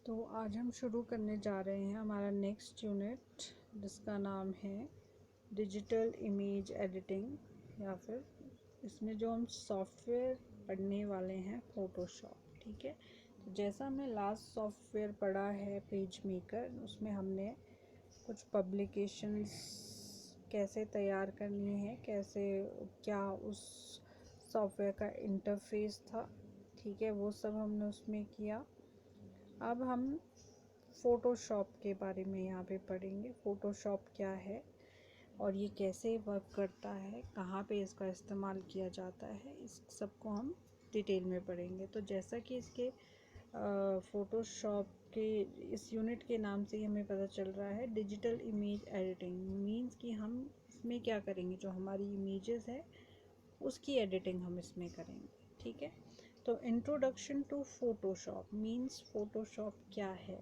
तो आज हम शुरू करने जा रहे हैं हमारा नेक्स्ट यूनिट, जिसका नाम है डिजिटल इमेज एडिटिंग, या फिर इसमें जो हम सॉफ्टवेयर पढ़ने वाले हैं फ़ोटोशॉप। ठीक है, तो जैसा हमने लास्ट सॉफ्टवेयर पढ़ा है पेज मेकर, उसमें हमने कुछ पब्लिकेशंस कैसे तैयार करनी है, कैसे क्या उस सॉफ्टवेयर का इंटरफेस था, ठीक है, वो सब हमने उसमें किया। अब हम फ़ोटोशॉप के बारे में यहाँ पे पढ़ेंगे। फ़ोटोशॉप क्या है और ये कैसे वर्क करता है, कहाँ पे इसका इस्तेमाल किया जाता है, इस सबको हम डिटेल में पढ़ेंगे। तो जैसा कि इसके फ़ोटोशॉप के इस यूनिट के नाम से ही हमें पता चल रहा है, डिजिटल इमेज एडिटिंग मीन्स कि हम इसमें क्या करेंगे, जो हमारी इमेजेस है उसकी एडिटिंग हम इसमें करेंगे। ठीक है, तो introduction to Photoshop means Photoshop क्या है।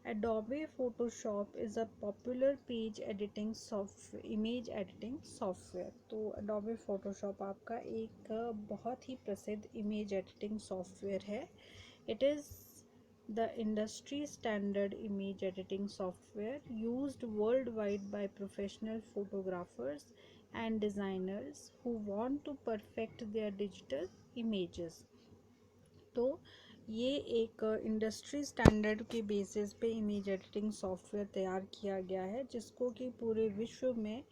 Adobe Photoshop is a popular page editing software, image editing software। तो Adobe Photoshop आपका एक बहुत ही प्रसिद्ध image editing software है। It is the industry standard image editing software used worldwide by professional photographers and designers who want to perfect their digital images। तो ये एक industry standard के बेसिस पे इमेज एडिटिंग सॉफ्टवेयर तैयार किया गया है, जिसको कि पूरे विश्व में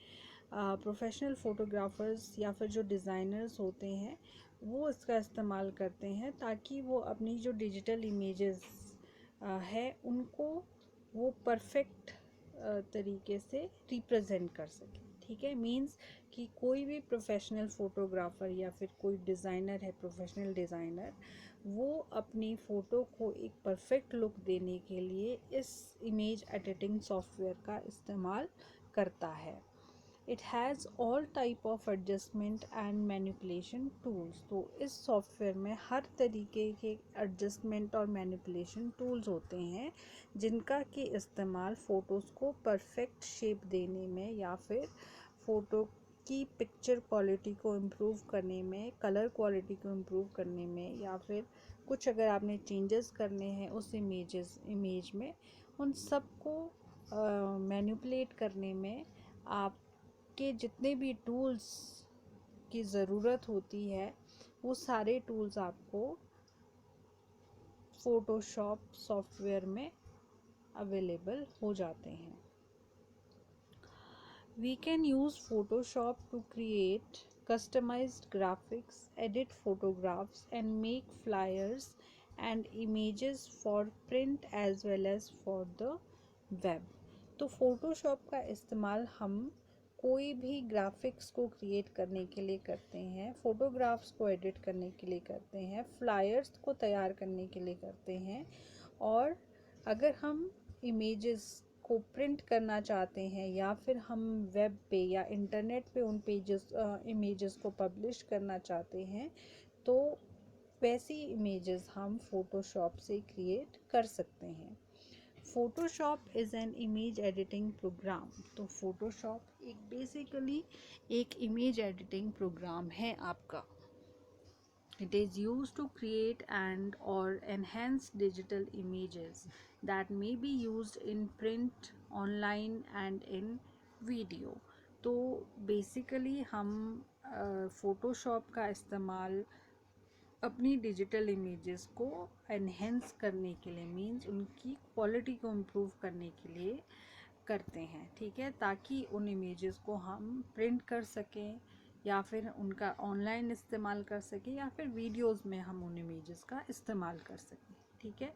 प्रोफेशनल फ़ोटोग्राफर्स या फिर जो डिज़ाइनर्स होते हैं वो इसका इस्तेमाल करते हैं, ताकि वो अपनी जो डिजिटल इमेजेस है उनको वो परफेक्ट तरीके से रिप्रेजेंट कर सकें। ठीक है, मींस कि कोई भी प्रोफेशनल फ़ोटोग्राफ़र या फिर कोई डिज़ाइनर है, प्रोफेशनल डिज़ाइनर, वो अपनी फ़ोटो को एक परफेक्ट लुक देने के लिए इस इमेज एडिटिंग सॉफ्टवेयर का इस्तेमाल करता है। It has all type of adjustment and manipulation tools. तो इस सॉफ्टवेयर में हर तरीके के एडजस्टमेंट और मैनिपुलेशन टूल्स होते हैं, जिनका कि इस्तेमाल फ़ोटोज़ को परफेक्ट शेप देने में या फिर फ़ोटो की पिक्चर क्वालिटी को इम्प्रूव करने में, कलर क्वालिटी को इम्प्रूव करने में, या फिर कुछ अगर आपने चेंजेस करने हैं उस इमेज में, उन सब को मैनिपुलेट करने में आपके जितने भी टूल्स की ज़रूरत होती है वो सारे टूल्स आपको फ़ोटोशॉप सॉफ्टवेयर में अवेलेबल हो जाते हैं। We can use Photoshop to create customized graphics, edit photographs, and make flyers and images for print as well as for the web। तो Photoshop का इस्तेमाल हम कोई भी ग्राफिक्स को क्रिएट करने के लिए करते हैं, फ़ोटोग्राफ्स को एडिट करने के लिए करते हैं, फ्लायर्स को तैयार करने के लिए करते हैं, और अगर हम इमेजेस को प्रिंट करना चाहते हैं या फिर हम वेब पे या इंटरनेट पे उन इमेजेस को पब्लिश करना चाहते हैं, तो वैसी इमेजेस हम फ़ोटोशॉप से क्रिएट कर सकते हैं। Photoshop is an image editing programme. तो फ़ोटोशॉप एक बेसिकली एक इमेज एडिटिंग प्रोग्राम है आपका। It is used to create and or enhance digital images that may be used in print, online and in video। तो basically हम Photoshop का इस्तेमाल अपनी डिजिटल इमेजेस को एनहेंस करने के लिए, मींस उनकी क्वालिटी को इम्प्रूव करने के लिए करते हैं। ठीक है, ताकि उन इमेजेस को हम प्रिंट कर सकें या फिर उनका ऑनलाइन इस्तेमाल कर सकें या फिर वीडियोस में हम उन इमेजेस का इस्तेमाल कर सकें। ठीक है,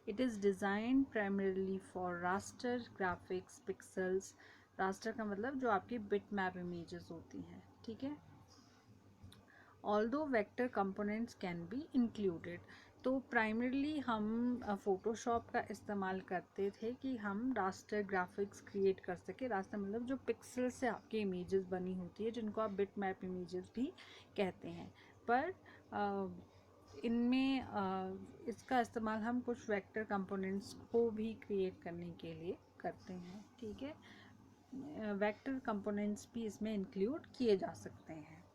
it is design primarily for raster graphics pixels. Raster का मतलब जो आपकी बिट मैप इमेजेस होती हैं। ठीक है, although vector components can be included. तो प्राइमरली हम फ़ोटोशॉप का इस्तेमाल करते थे कि हम रास्टर ग्राफिक्स क्रिएट कर सके। रास्टर मतलब जो पिक्सल से आपकी इमेजेस बनी होती है, जिनको आप बिट मैप इमेजेस भी कहते हैं। पर इनमें इसका इस्तेमाल हम कुछ वेक्टर कंपोनेंट्स को भी क्रिएट करने के लिए करते हैं। ठीक है, वेक्टर कंपोनेंट्स भी इसमें इंक्लूड किए जा सकते हैं।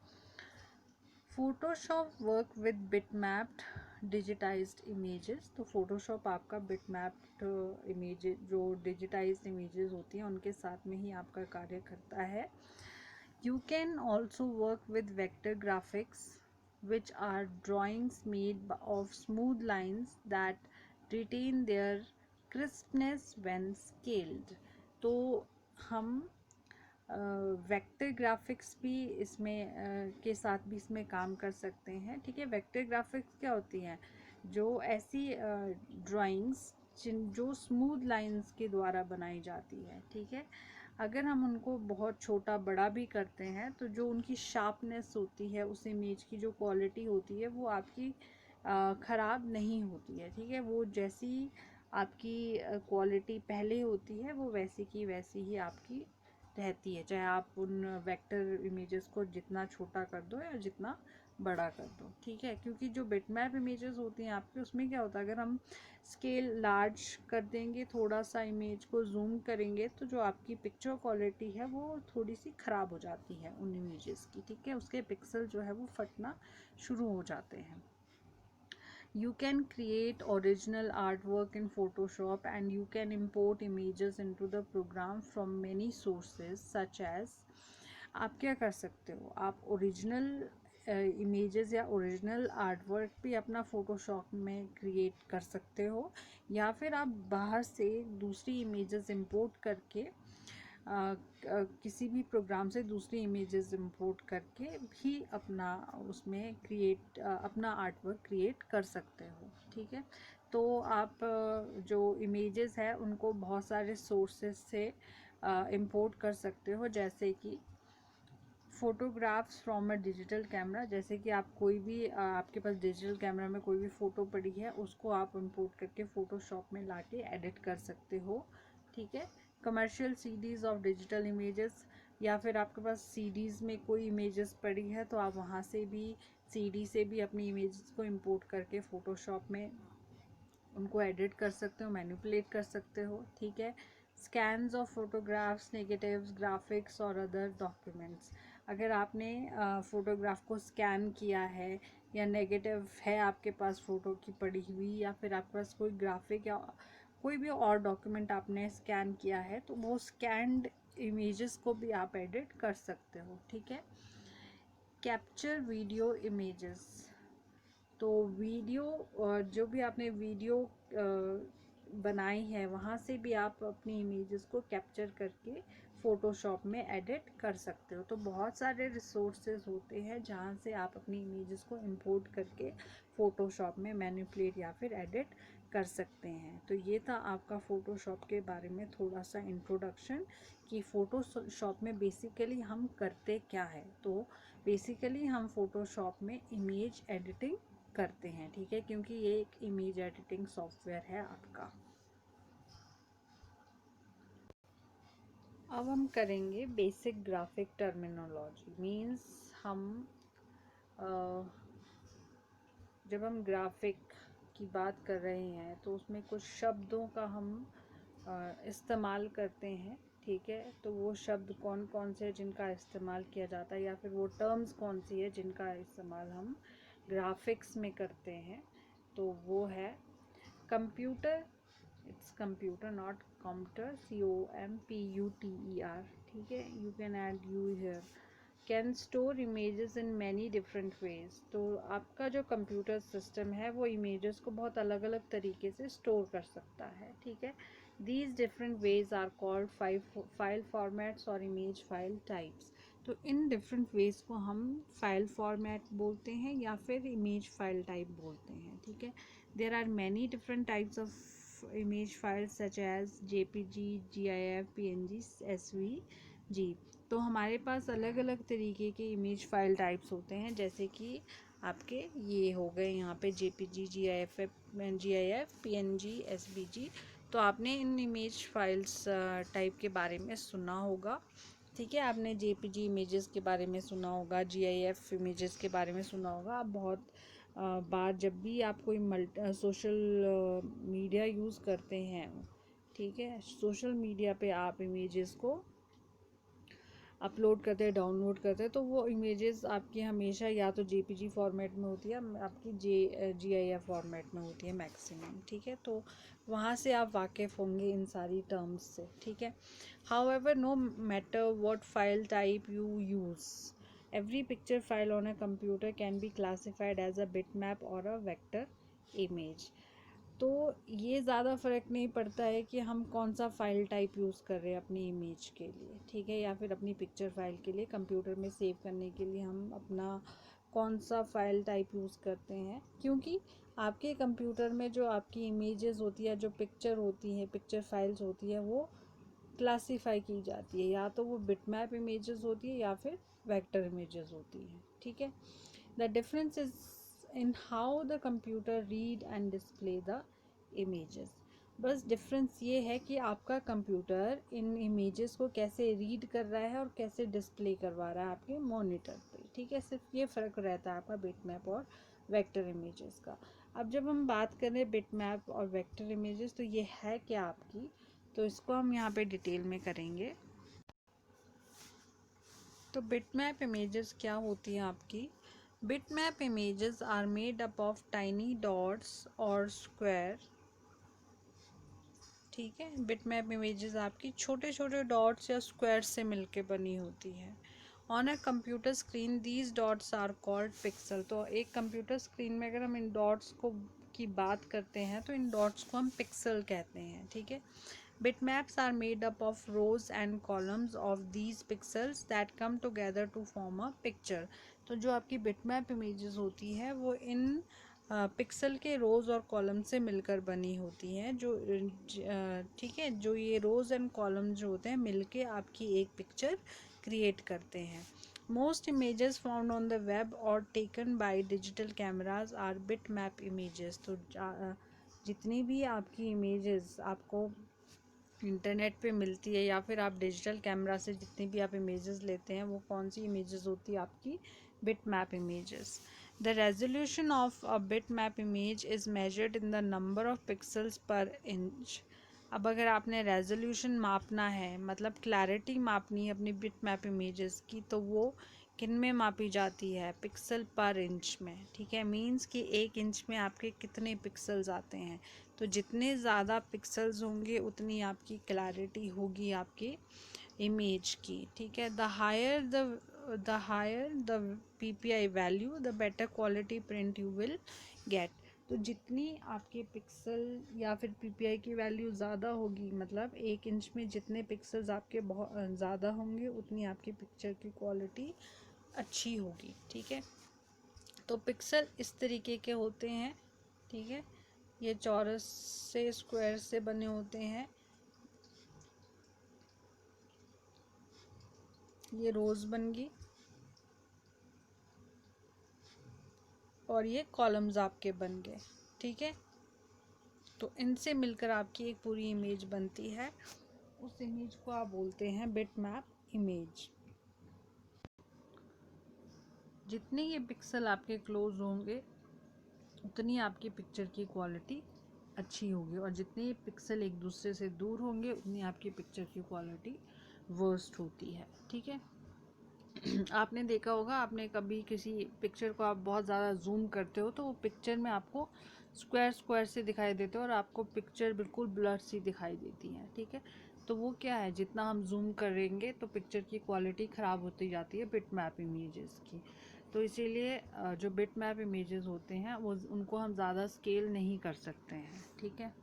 Photoshop work with bitmapped digitised images, तो फोटोशॉप आपका बिटमैप्ड इमेजेस, जो डिजिटाइज्ड इमेजेस होती हैं उनके साथ में ही आपका कार्य करता है। You can also work with vector graphics, which are drawings made of smooth lines that retain their crispness when scaled. तो हम वेक्टर ग्राफिक्स भी इसमें के साथ भी इसमें काम कर सकते हैं। ठीक है, वेक्टर ग्राफिक्स क्या होती हैं? जो ऐसी ड्राइंग्स जो स्मूथ लाइंस के द्वारा बनाई जाती है। ठीक है, अगर हम उनको बहुत छोटा बड़ा भी करते हैं तो जो उनकी शार्पनेस होती है, उस इमेज की जो क्वालिटी होती है वो आपकी ख़राब नहीं होती है। ठीक है, वो जैसी आपकी क्वालिटी पहले होती है वो वैसी की वैसी ही आपकी रहती है, चाहे आप उन वेक्टर इमेजेस को जितना छोटा कर दो या जितना बड़ा कर दो। ठीक है, क्योंकि जो बिटमैप इमेजेस होती हैं आपके, उसमें क्या होता है, अगर हम स्केल लार्ज कर देंगे, थोड़ा सा इमेज को जूम करेंगे, तो जो आपकी पिक्चर क्वालिटी है वो थोड़ी सी ख़राब हो जाती है उन इमेजेस की। ठीक है, उसके पिक्सल जो है वो फटना शुरू हो जाते हैं। You can create original artwork in Photoshop, and you can import images into the program from many sources such as, आप क्या कर सकते हो, आप ओरिजिनल इमेजेस या ओरिजिनल आर्टवर्क भी अपना फ़ोटोशॉप में क्रिएट कर सकते हो, या फिर आप बाहर से दूसरी इमेजेस इंपोर्ट करके किसी भी प्रोग्राम से दूसरी इमेजेस इंपोर्ट करके भी अपना उसमें अपना आर्टवर्क क्रिएट कर सकते हो। ठीक है, तो आप जो इमेजेस है उनको बहुत सारे सोर्सेस से इंपोर्ट कर सकते हो, जैसे कि photographs from a digital camera, जैसे कि आप कोई भी आपके पास डिजिटल कैमरा में कोई भी फ़ोटो पड़ी है उसको आप इंपोर्ट करके फ़ोटोशॉप में लाके एडिट कर सकते हो। ठीक है, commercial CDs of digital images, या फिर आपके पास सीडीज़ में कोई इमेजेस पड़ी है तो आप वहाँ से भी सीडी से भी अपनी इमेजेस को इंपोर्ट करके फ़ोटोशॉप में उनको एडिट कर सकते हो, मैनिपुलेट कर सकते हो। ठीक है, scans of photographs, negatives, graphics और अदर डॉक्यूमेंट्स, अगर आपने फ़ोटोग्राफ को स्कैन किया है या नेगेटिव है आपके पास फ़ोटो की पड़ी हुई, या फिर आपके पास कोई ग्राफिक या कोई भी और डॉक्यूमेंट आपने स्कैन किया है, तो वो स्कैन्ड इमेजेस को भी आप एडिट कर सकते हो। ठीक है, कैप्चर वीडियो इमेजेस, तो वीडियो जो भी आपने वीडियो बनाई है वहाँ से भी आप अपनी इमेजेस को कैप्चर करके फ़ोटोशॉप में एडिट कर सकते हो। तो बहुत सारे रिसोर्सेज होते हैं जहाँ से आप अपनी इमेजेस को इंपोर्ट करके फ़ोटोशॉप में मैनिपुलेट या फिर एडिट कर सकते हैं। तो ये था आपका फ़ोटोशॉप के बारे में थोड़ा सा इंट्रोडक्शन कि फ़ोटोशॉप में बेसिकली हम करते क्या है। तो बेसिकली हम फ़ोटोशॉप में इमेज एडिटिंग करते हैं। ठीक है, क्योंकि ये एक इमेज एडिटिंग सॉफ्टवेयर है आपका। अब हम करेंगे बेसिक ग्राफिक टर्मिनोलॉजी। मींस हम जब हम ग्राफिक की बात कर रहे हैं तो उसमें कुछ शब्दों का हम इस्तेमाल करते हैं। ठीक है, तो वो शब्द कौन कौन से जिनका इस्तेमाल किया जाता है, या फिर वो टर्म्स कौन सी है जिनका इस्तेमाल हम ग्राफिक्स में करते हैं, तो वो है computer, it's computer not computer, COMPUTER। ठीक है, you can add you here, can store images in many different ways, तो आपका जो कंप्यूटर सिस्टम है वो इमेजेस को बहुत अलग अलग तरीके से स्टोर कर सकता है। ठीक है, these different ways are called file formats और इमेज फाइल टाइप्स। तो इन डिफरेंट वेज को हम फाइल फॉर्मेट बोलते हैं या फिर इमेज फाइल टाइप बोलते हैं। ठीक है, there are many different types of image files such as JPG, GIF, PNG, SVG। तो हमारे पास अलग अलग तरीके के इमेज फाइल टाइप्स होते हैं, जैसे कि आपके ये हो गए यहाँ पे JPG, GIF, PNG, SVG। तो आपने इन इमेज फाइल्स टाइप के बारे में सुना होगा। ठीक है, आपने JPG इमेजेस के बारे में सुना होगा, GIF इमेजेस के बारे में सुना होगा। आप बहुत बार जब भी आप कोई सोशल मीडिया यूज़ करते हैं, ठीक है, सोशल मीडिया पे आप इमेजेस को अपलोड करते हैं, डाउनलोड करते हैं, तो वो इमेजेस आपकी हमेशा या तो जेपीजी फॉर्मेट में होती है, आपकी जीआईएफ फॉर्मेट में होती है मैक्सिमम, ठीक है। तो वहाँ से आप वाकिफ़ होंगे इन सारी टर्म्स से, ठीक है। However, no matter what file type you use, every picture file on a computer can be classified as a bitmap or a vector image। तो ये ज़्यादा फ़र्क नहीं पड़ता है कि हम कौन सा फ़ाइल टाइप यूज़ कर रहे हैं अपनी इमेज के लिए, ठीक है, या फिर अपनी पिक्चर फाइल के लिए, कंप्यूटर में सेव करने के लिए हम अपना कौन सा फ़ाइल टाइप यूज़ करते हैं, क्योंकि आपके कंप्यूटर में जो आपकी इमेजेस होती है, जो पिक्चर होती हैं, पिक्चर फाइल्स होती है, वो क्लासीफाई की जाती है, या तो वो बिटमैप इमेजेस होती है या फिर वेक्टर इमेजेस होती है, ठीक है। The difference is in how the computer read and display the images. बस डिफरेंस ये है कि आपका कंप्यूटर इन इमेजेस को कैसे रीड कर रहा है और कैसे डिस्प्ले करवा रहा है आपके मॉनिटर पे, ठीक है। सिर्फ ये फ़र्क रहता है आपका बिटमैप और वेक्टर इमेजेस का। अब जब हम बात करें बिटमैप और वेक्टर इमेजेस, तो ये है क्या आपकी, तो इसको हम यहाँ पे डिटेल में करेंगे। तो बिटमैप इमेजेस क्या होती हैं आपकी। Bitmap images are made up of tiny dots और स्क्वायर, ठीक है। बिटमैप इमेजेस आपकी छोटे छोटे डॉट्स या स्क्वायर से मिलके बनी होती है। On a computer screen these dots are called pixel. तो एक कंप्यूटर स्क्रीन में अगर हम इन डॉट्स को की बात करते हैं तो इन डॉट्स को हम पिक्सल कहते हैं, ठीक है। Bitmaps are made up of rows and columns of these pixels that come together to form a picture। तो जो आपकी bitmap images होती है वो इन पिक्सल के रोज़ और कॉलम से मिलकर बनी होती हैं, जो ठीक है, जो ये रोज़ एंड कॉलम जो होते हैं मिलके आपकी एक पिक्चर क्रिएट करते हैं। Most images found on the web और taken by digital cameras are bitmap images. तो जितनी भी आपकी इमेजेस आपको इंटरनेट पे मिलती है या फिर आप डिजिटल कैमरा से जितनी भी आप इमेजेस लेते हैं वो कौन सी इमेजेस होती है आपकी bitmap images. The resolution of a bitmap image is measured in the number of pixels पर इंच। अब अगर आपने रेजोल्यूशन मापना है, मतलब क्लैरिटी मापनी है अपनी बिटमैप इमेजेस की, तो वो किन में मापी जाती है, पिक्सल पर इंच में, ठीक है। मींस कि 1 इंच में आपके कितने पिक्सल्स आते हैं। तो जितने ज़्यादा पिक्सल्स होंगे उतनी आपकी क्लैरिटी होगी आपकी इमेज की, ठीक है। The higher the PPI value the better quality print you will get. तो जितनी आपके पिक्सल या फिर पीपीआई की वैल्यू ज़्यादा होगी, मतलब 1 इंच में जितने पिक्सल्स आपके बहुत ज़्यादा होंगे उतनी आपकी पिक्चर की क्वालिटी अच्छी होगी, ठीक है। तो पिक्सल इस तरीके के होते हैं, ठीक है। ये चौरस से स्क्वायर से बने होते हैं, ये रोज बन गई और ये कॉलम्स आपके बन गए, ठीक है। तो इनसे मिलकर आपकी एक पूरी इमेज बनती है, उस इमेज को आप बोलते हैं बिटमैप इमेज। जितने ये पिक्सल आपके क्लोज होंगे उतनी आपकी पिक्चर की क्वालिटी अच्छी होगी, और जितने पिक्सल एक दूसरे से दूर होंगे उतनी आपकी पिक्चर की क्वालिटी वर्स्ट होती है, ठीक है। आपने देखा होगा, आपने कभी किसी पिक्चर को आप बहुत ज़्यादा जूम करते हो तो वो पिक्चर में आपको स्क्वायर स्क्वायर से दिखाई देते हो और आपको पिक्चर बिल्कुल ब्लर सी दिखाई देती है, ठीक है। तो वो क्या है, जितना हम जूम करेंगे तो पिक्चर की क्वालिटी ख़राब होती जाती है बिटमैप इमेजेस की। तो इसीलिए जो बिटमैप इमेजेस होते हैं वो उनको हम ज़्यादा स्केल नहीं कर सकते हैं, ठीक है।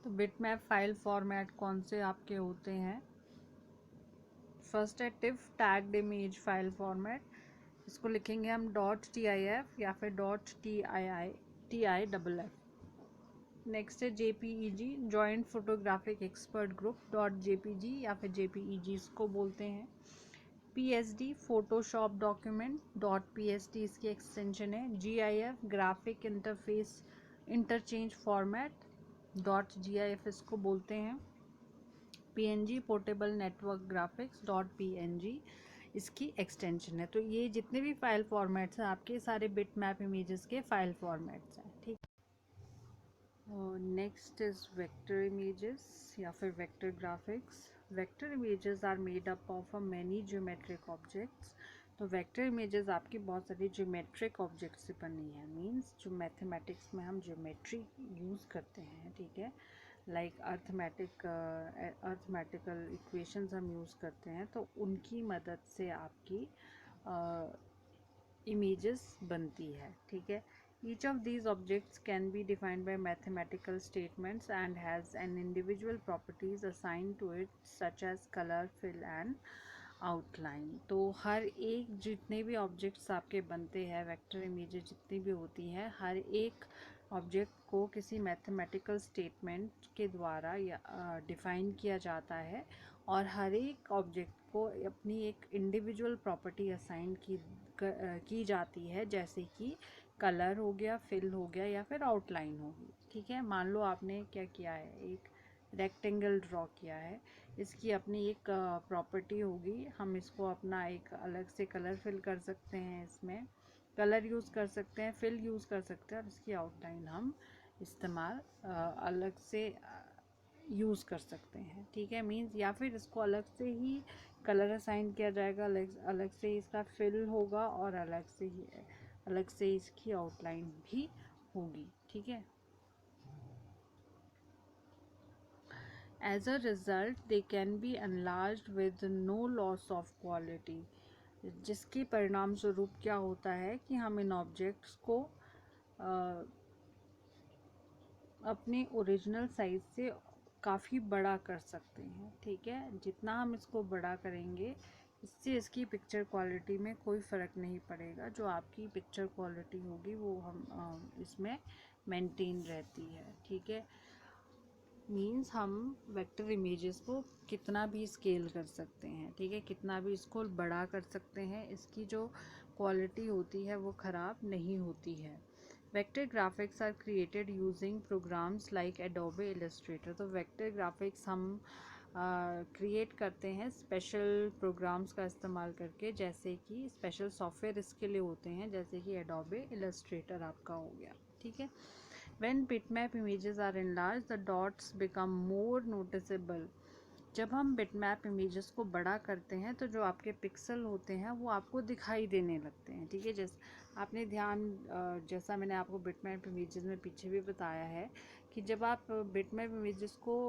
तो बिटमैप फाइल फॉर्मेट कौन से आपके होते हैं। फर्स्ट है tiff tagged image file format, इसको लिखेंगे हम .tif या फिर .tiff। नेक्स्ट है JPEG joint photographic expert group .jpg या फिर JPEG इसको बोलते हैं। PSD फोटोशॉप डॉक्यूमेंट .pst इसकी एक्सटेंशन है। GIF graphic interface interchange format .gif इसको बोलते हैं। PNG portable network graphics .png इसकी एक्सटेंशन है। तो ये जितने भी फाइल फॉर्मेट्स हैं आपके सारे बिटमैप इमेजेस के फाइल फॉर्मेट्स हैं, ठीक। नेक्स्ट इज़ वेक्टर इमेजेस या फिर vector graphics. Vector images are made up of a many geometric objects. तो वेक्टर इमेजेस आपकी बहुत सारी ज्योमेट्रिक ऑब्जेक्ट से बनी है, मींस जो मैथमेटिक्स में हम ज्योमेट्री यूज़ करते हैं, ठीक है, लाइक अर्थमेटिकल इक्वेशंस हम यूज़ करते हैं, तो उनकी मदद से आपकी images बनती है, ठीक है। Each of these objects can be defined by mathematical statements and has an individual properties assigned to it such as color, fill and outline। तो हर एक जितने भी ऑब्जेक्ट्स आपके बनते हैं, वेक्टर इमेजेस जितनी भी होती हैं, हर एक ऑब्जेक्ट को किसी मैथमेटिकल स्टेटमेंट के द्वारा या डिफाइन किया जाता है और हर एक ऑब्जेक्ट को अपनी एक इंडिविजुअल प्रॉपर्टी असाइन की जाती है, जैसे कि कलर हो गया, फिल हो गया या फिर आउटलाइन होगी, ठीक है। मान लो आपने क्या किया है, एक रेक्टेंगल ड्रॉ किया है, इसकी अपनी एक प्रॉपर्टी होगी, हम इसको अपना एक अलग से कलर फिल कर सकते हैं, इसमें कलर यूज़ कर सकते हैं, फिल यूज़ कर सकते हैं और इसकी आउटलाइन हम इस्तेमाल अलग से यूज़ कर सकते हैं, ठीक है। मीन्स या फिर इसको अलग से ही कलर असाइन किया जाएगा, अलग से इसका फिल होगा और अलग से इसकी आउटलाइन भी होगी, ठीक है। As a result, they can be enlarged with no loss of quality। जिसके परिणाम स्वरूप क्या होता है कि हम इन ऑब्जेक्ट्स को अपने ओरिजिनल साइज से काफ़ी बड़ा कर सकते हैं, ठीक है। जितना हम इसको बड़ा करेंगे, इससे इसकी पिक्चर क्वालिटी में कोई फ़र्क नहीं पड़ेगा। जो आपकी पिक्चर क्वालिटी होगी वो हम इसमें मेंटेन रहती है, ठीक है। मीन्स हम वेक्टर इमेजेस को कितना भी स्केल कर सकते हैं, ठीक है, कितना भी इसको बड़ा कर सकते हैं, इसकी जो क्वालिटी होती है वो ख़राब नहीं होती है। Vector graphics are created using programs like Adobe Illustrator. तो वेक्टर ग्राफिक्स हम क्रिएट करते हैं स्पेशल प्रोग्राम्स का इस्तेमाल करके, जैसे कि स्पेशल सॉफ्टवेयर इसके लिए होते हैं, जैसे कि एडोबे इलस्ट्रेटर आपका हो गया, ठीक है। When bitmap images are enlarged, the dots become more noticeable। जब हम बिटमैप इमेजेस को बड़ा करते हैं तो जो आपके पिक्सल होते हैं वो आपको दिखाई देने लगते हैं, ठीक है। जैसे आपने जैसा मैंने आपको बिटमैप इमेजेस में पीछे भी बताया है कि जब आप बिटमैप इमेजेस को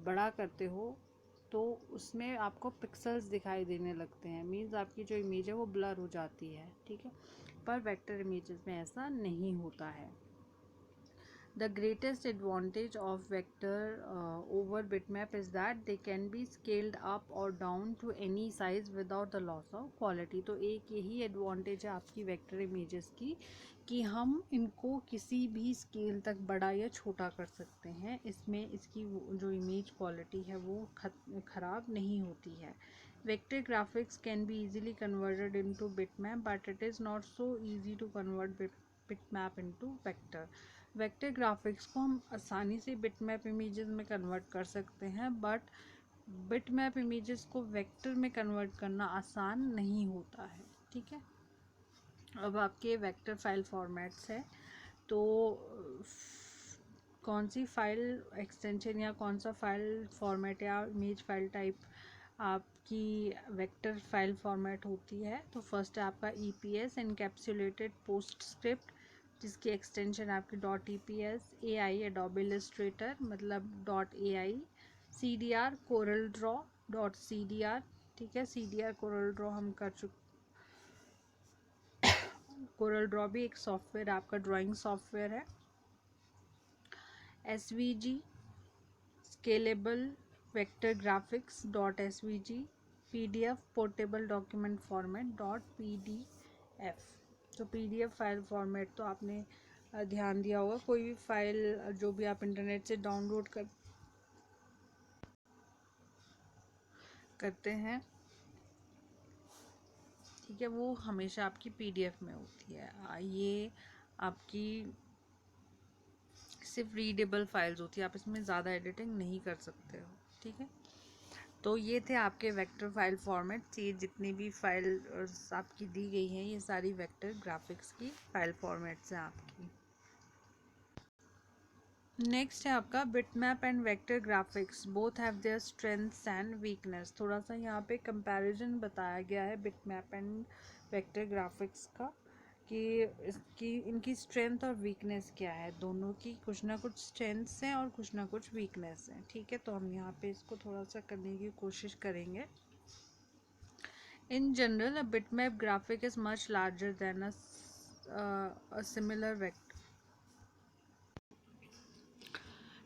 बड़ा करते हो तो उसमें आपको पिक्सल्स दिखाई देने लगते हैं, मीन्स आपकी जो इमेज है वो ब्लर हो जाती है, ठीक है। पर वेक्टर इमेजेस में ऐसा नहीं होता है। The greatest advantage of vector over bitmap is that they can be scaled up or down to any size without the loss of quality। तो एक यही एडवांटेज है आपकी वेक्टर इमेजेस की कि हम इनको किसी भी स्केल तक बड़ा या छोटा कर सकते हैं, इसमें इसकी जो इमेज क्वालिटी है वो ख़राब नहीं होती है। Vector graphics can be easily converted into bitmap, but it is not so easy to convert bitmap into vector। Vector graphics को हम आसानी से बिटमैप इमेजेस में कन्वर्ट कर सकते हैं, बट बिटमैप इमेजेस को वेक्टर में कन्वर्ट करना आसान नहीं होता है, ठीक है। अब आपके वेक्टर फाइल फॉर्मेट्स है, तो कौन सी फाइल एक्सटेंशन या कौन सा फाइल फॉर्मेट या इमेज फाइल टाइप आपकी वेक्टर फाइल फॉर्मेट होती है। तो फर्स्ट है आपका EPS एनकैप्सुलेटेड पोस्ट स्क्रिप्ट, जिसकी एक्सटेंशन आपकी .EPS, AI एडोबे इलस्ट्रेटर मतलब .AI, CDR Corel Draw .CDR, ठीक है। CDR कोरल ड्रॉ हम कर चुके। कोरल ड्रॉ भी एक सॉफ्टवेयर आपका ड्राइंग सॉफ्टवेयर है। SVG scalable vector graphics .SVG, PDF portable document format .PDF। तो PDF फाइल फॉर्मेट तो आपने ध्यान दिया होगा, कोई भी फाइल जो भी आप इंटरनेट से डाउनलोड करते हैं, ठीक है, वो हमेशा आपकी PDF में होती है। ये आपकी सिर्फ रीडेबल फाइल्स होती है, आप इसमें ज़्यादा एडिटिंग नहीं कर सकते हो, ठीक है। तो ये थे आपके वेक्टर फाइल फॉर्मेट्स। ये जितनी भी फाइल आपकी दी गई हैं ये सारी वेक्टर ग्राफिक्स की फाइल फॉर्मेट्स हैं आपकी। नेक्स्ट है आपका bitmap and vector graphics, both have their strengths and weakness. थोड़ा सा यहाँ पे कंपैरिजन बताया गया है बिटमैप एंड वेक्टर ग्राफिक्स का, कि इसकी इनकी स्ट्रेंथ और वीकनेस क्या है। दोनों की कुछ ना कुछ स्ट्रेंथ्स हैं और कुछ ना कुछ वीकनेस हैं, ठीक है। तो हम यहाँ पे इसको थोड़ा सा करने की कोशिश करेंगे। In general a bitmap graphic is much larger than a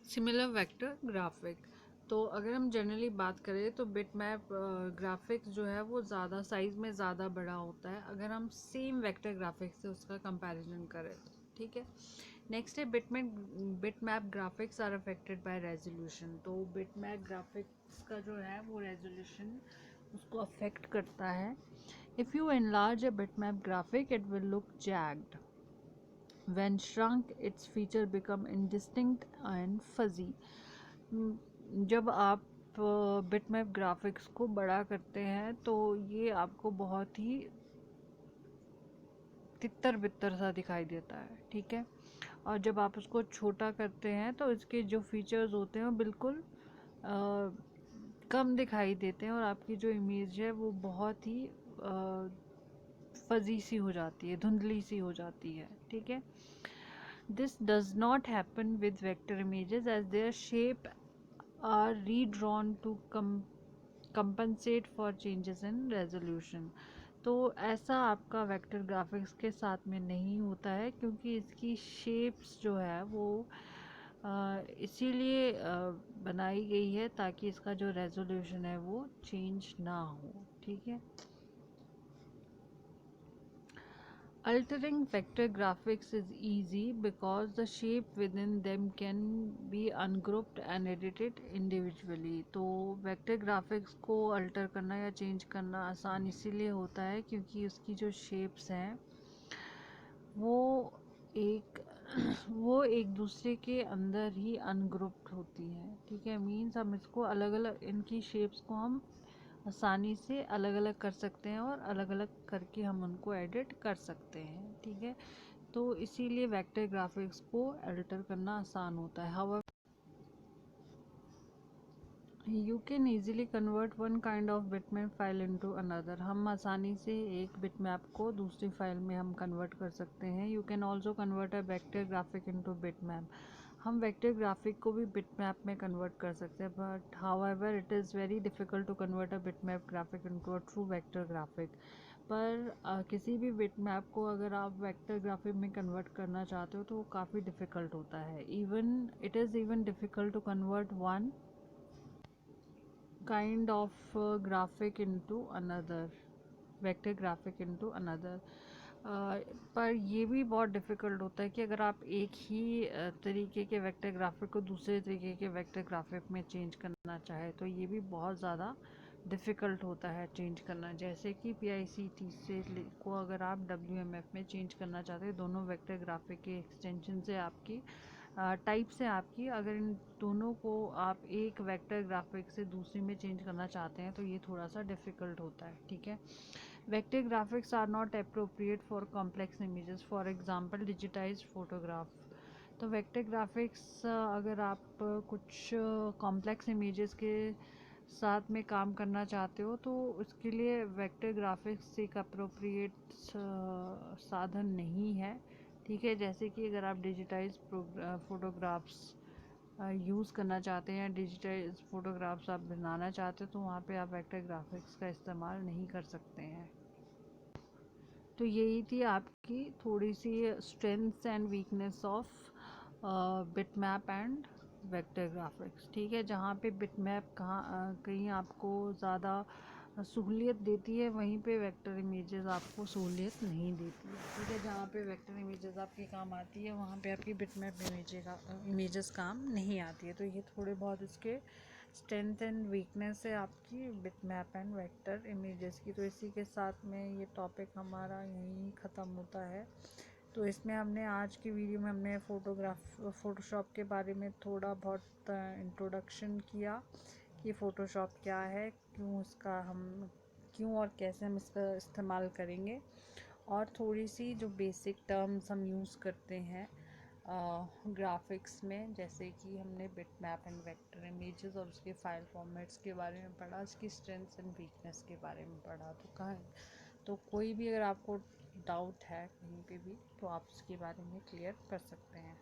similar vector graphic. तो अगर हम जनरली बात करें तो बिटमैप ग्राफिक्स जो है वो ज़्यादा साइज़ में ज़्यादा बड़ा होता है अगर हम सेम वेक्टर ग्राफिक्स से उसका कंपैरिजन करें तो, ठीक है। नेक्स्ट है bitmap graphics are affected by resolution. तो बिटमैप ग्राफिक्स का जो है वो रेजोल्यूशन उसको अफेक्ट करता है। If you enlarge a bitmap graphic it will look jagged, when shrunk its feature become indistinct and fuzzy। जब आप बिटमैप ग्राफिक्स को बड़ा करते हैं तो ये आपको बहुत ही तितर बितर सा दिखाई देता है, ठीक है। और जब आप उसको छोटा करते हैं तो इसके जो फीचर्स होते हैं वो बिल्कुल कम दिखाई देते हैं और आपकी जो इमेज है वो बहुत ही फजी सी हो जाती है, धुंधली सी हो जाती है, ठीक है। This does not happen with vector images as their shape are redrawn to compensate for changes in resolution। तो ऐसा आपका वेक्टर ग्राफिक्स के साथ में नहीं होता है क्योंकि इसकी शेप्स जो है वो इसीलिए बनाई गई है ताकि इसका जो रेजोल्यूशन है वो चेंज ना हो, ठीक है। Altering vector graphics is easy because the shape within them can be ungrouped and edited individually। तो वेक्टर ग्राफिक्स को अल्टर करना या चेंज करना आसान इसीलिए होता है क्योंकि उसकी जो शेप्स हैं वो एक वो एक दूसरे के अंदर ही अनग्रुप्ड होती हैं, ठीक है। मीन्स हम इसको अलग अलग इनकी शेप्स को हम आसानी से अलग अलग कर सकते हैं और अलग अलग करके हम उनको एडिट कर सकते हैं, ठीक है। तो इसीलिए वेक्टर ग्राफिक्स को अल्टर करना आसान होता है। However you can easily convert one kind of bitmap file into another. हम आसानी से एक बिटमैप को दूसरी फाइल में हम कन्वर्ट कर सकते हैं। You can also convert a vector graphic into bitmap. हम वेक्टर ग्राफिक को भी बिटमैप में कन्वर्ट कर सकते हैं, but however it is very difficult to convert a bitmap graphic into a true vector graphic. पर किसी भी बिटमैप को अगर आप वेक्टर ग्राफिक में कन्वर्ट करना चाहते हो तो वो काफ़ी डिफ़िकल्ट होता है। Even it is even difficult to convert one kind of graphic into another, vector graphic into another। पर ये भी बहुत डिफ़िकल्ट होता है कि अगर आप एक ही तरीके के वेक्टर ग्राफिक को दूसरे तरीके के वेक्टर ग्राफिक में चेंज करना चाहे तो ये भी बहुत ज़्यादा डिफ़िकल्ट होता है चेंज करना। जैसे कि PICT से को अगर आप WMF में चेंज करना चाहते हैं, दोनों वेक्टर ग्राफिक के एक्सटेंशन से आपकी टाइप से आपकी, अगर इन दोनों को आप एक वेक्टर ग्राफिक से दूसरी में चेंज करना चाहते हैं तो ये थोड़ा सा डिफ़िकल्ट होता है, ठीक है। Vector graphics are not appropriate for complex images, for example digitized photograph. तो वेक्टर ग्राफिक्स अगर आप कुछ कॉम्प्लेक्स इमेजेस के साथ में काम करना चाहते हो तो उसके लिए वेक्टर ग्राफिक्स एक अप्रोप्रिएट साधन नहीं है, ठीक है। जैसे कि अगर आप डिजिटाइज फोटोग्राफ्स यूज़ करना चाहते हैं, डिजिटाइज फोटोग्राफ्स आप बनाना चाहते हो तो वहाँ पे आप वेक्टर ग्राफिक्स का इस्तेमाल नहीं कर सकते हैं। तो यही थी आपकी थोड़ी सी strengths and weakness of bitmap and vector graphics, ठीक है। जहाँ पे बिटमैप कहीं आपको ज़्यादा सहूलियत देती है वहीं पे वेक्टर इमेजेस आपको सहूलियत नहीं देती है, ठीक है। जहाँ पे वेक्टर इमेजेस आपकी काम आती है वहाँ पे आपकी बिटमैप इमेजेस काम नहीं आती है। तो ये थोड़े बहुत इसके स्ट्रेंथ एंड वीकनेस है आपकी बिटमैप एंड वेक्टर इमेजेस की। तो इसी के साथ में ये टॉपिक हमारा यहीं ख़त्म होता है। तो इसमें हमने आज की वीडियो में हमने फ़ोटोशॉप के बारे में थोड़ा बहुत इंट्रोडक्शन किया कि फ़ोटोशॉप क्या है, क्यों और कैसे हम इसका इस्तेमाल करेंगे, और थोड़ी सी जो बेसिक टर्म्स हम यूज़ करते हैं ग्राफिक्स में, जैसे कि हमने बिटमैप एंड वेक्टर इमेजेस और उसके फाइल फॉर्मेट्स के बारे में पढ़ा, उसकी स्ट्रेंथ्स एंड वीकनेस के बारे में पढ़ा। तो कहाँ, तो कोई भी अगर आपको डाउट है कहीं पे भी तो आप उसके बारे में क्लियर कर सकते हैं।